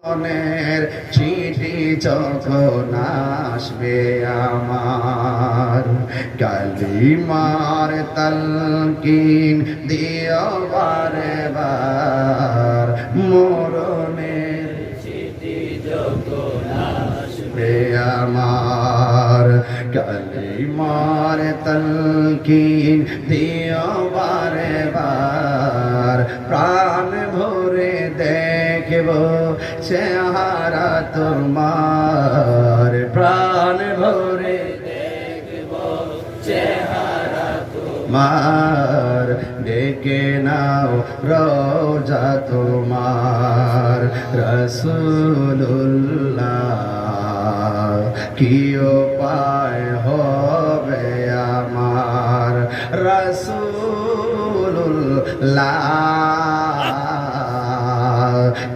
মনের চিঠি যখন আসবে আমার, কালিমার তালকিন দিও বারে বার। মরণের চিঠি যখন আসবে আমার, কালিমার তালকিন দিও বারে বার। প্রাণ ভরে দেখব চেহারা তোমার, প্রাণ ভরে দেখব চেহারা তোমার। ডেকে নাও রোজা তোমার, রাসূলুল্লাহ কি উপায় হবে আমার, রাসূলুল্লাহ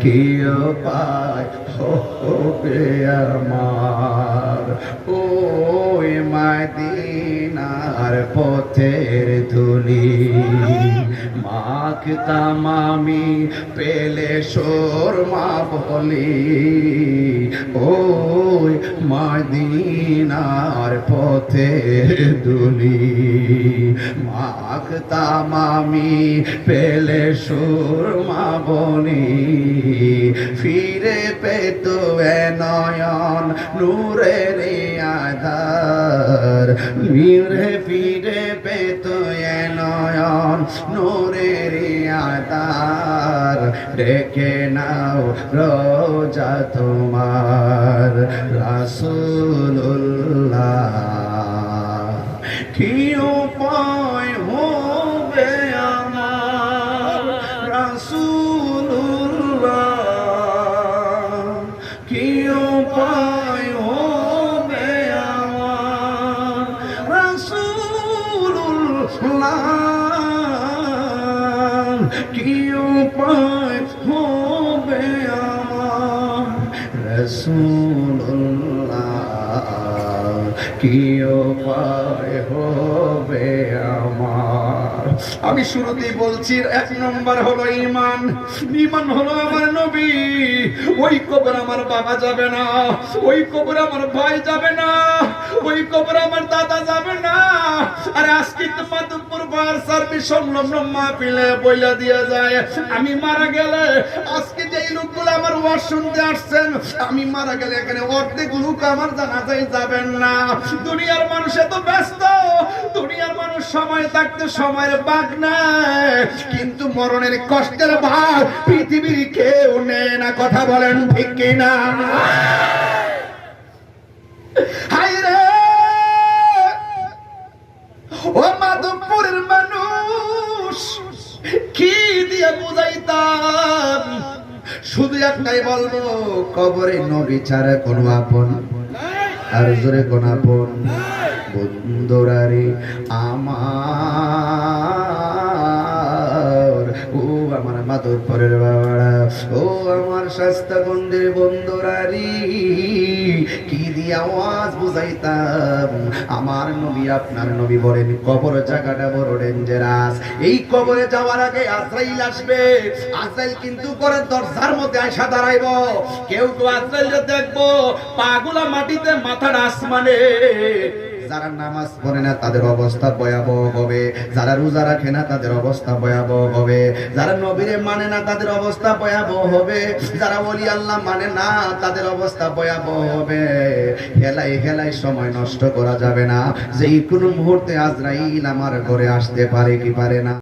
কি উপায় হবে আমার। ওই মদিনার পথের ধুলি মাখতাম আমি, পেলে সুরমা বলি। ওই মদিনার পথের ধুলি মাখতাম আমি, পেলে সুরমা বলি। ফিরে পেত এ নয়ন নূরের আধার, ফিরে পেত এ নয়ন নূরের আধার। ডেকে নাও রোজা তোমার, রাসূলুল্লাহ কি উপায় হবে আমার, রাসূলুল্লাহ কি উপায় হবে আমার, রাসূলুল্লাহ কি উপায় হবে আমার, রাসূলুল্লাহ কি উপায় হবে আমার। আমি শুরুতেই বলছি, এক নম্বর হলো ঈমান। ঈমান হলো আমার নবী। ওই কবর আমার বাবা যাবে না, ওই কবর আমার ভাই যাবে না, ওই কবর আমার দাদা যাবে না। আরে আজকে তো মাধবপুর বার সার্ভিস সংলগ্ন মাহফিলে বইলা দিয়ে যায়, আমি মারা গেলে আজকে যেই লোকগুলো আমার ওয়াজ শুনতে আসছেন, আমি মারা গেলে এখানে অর্ধেক লোক আমার জানাজায় যাবেন না। দুনিয়ার মানুষ এত ব্যস্ত, দুনিয়ার মানুষ সময় থাকতে সময়ের বাগ নেয়, কিন্তু মরণের কষ্টের ভাগ পৃথিবীর কেউ নেয় না। কথা বলেন ঠিক কিনা? হায় রে ও মাধবপুরের মানুষ, কি দিয়ে বুঝাইতাম? শুধু একটাই বলবো, কবরে নবী ছাড়া কোনো আপন, আর জোরে কোন আপন বন্ধুরারে আমার। ও আমার মাধবপুরের বাবারা, ও আমার শাস্তাগঞ্জের বন্ধুরারি, কি দিয়ে আওয়াজ বুঝাইতাম? আমার নবী আপনার নবী বলেন, কবর জায়গাটা বড় ডেঞ্জারাস। এই কবরে যাওয়ার আগে আজরাইল আসবে। আজরাইল কিন্তু করে দরজার মধ্যে আয়সা দাঁড়াইব। কেউ তো আজরাইলকে দেখবো পাগুলা মাটিতে, মাথাটা আসমানে। যারা নামাজ পড়ে না তাদের অবস্থা ভয়াবহ হবে, যারা রোজা রাখে না তাদের অবস্থা ভয়াবহ হবে, যারা নবীরে মানে না তাদের অবস্থা ভয়াবহ হবে, যারা ওলি আল্লাহ মানে না তাদের অবস্থা ভয়াবহ হবে। হেলাই হেলাই সময় নষ্ট করা যাবে না। যেই কোনো মুহূর্তে আজরাইল আমার ঘরে আসতে পারে কি পারে না।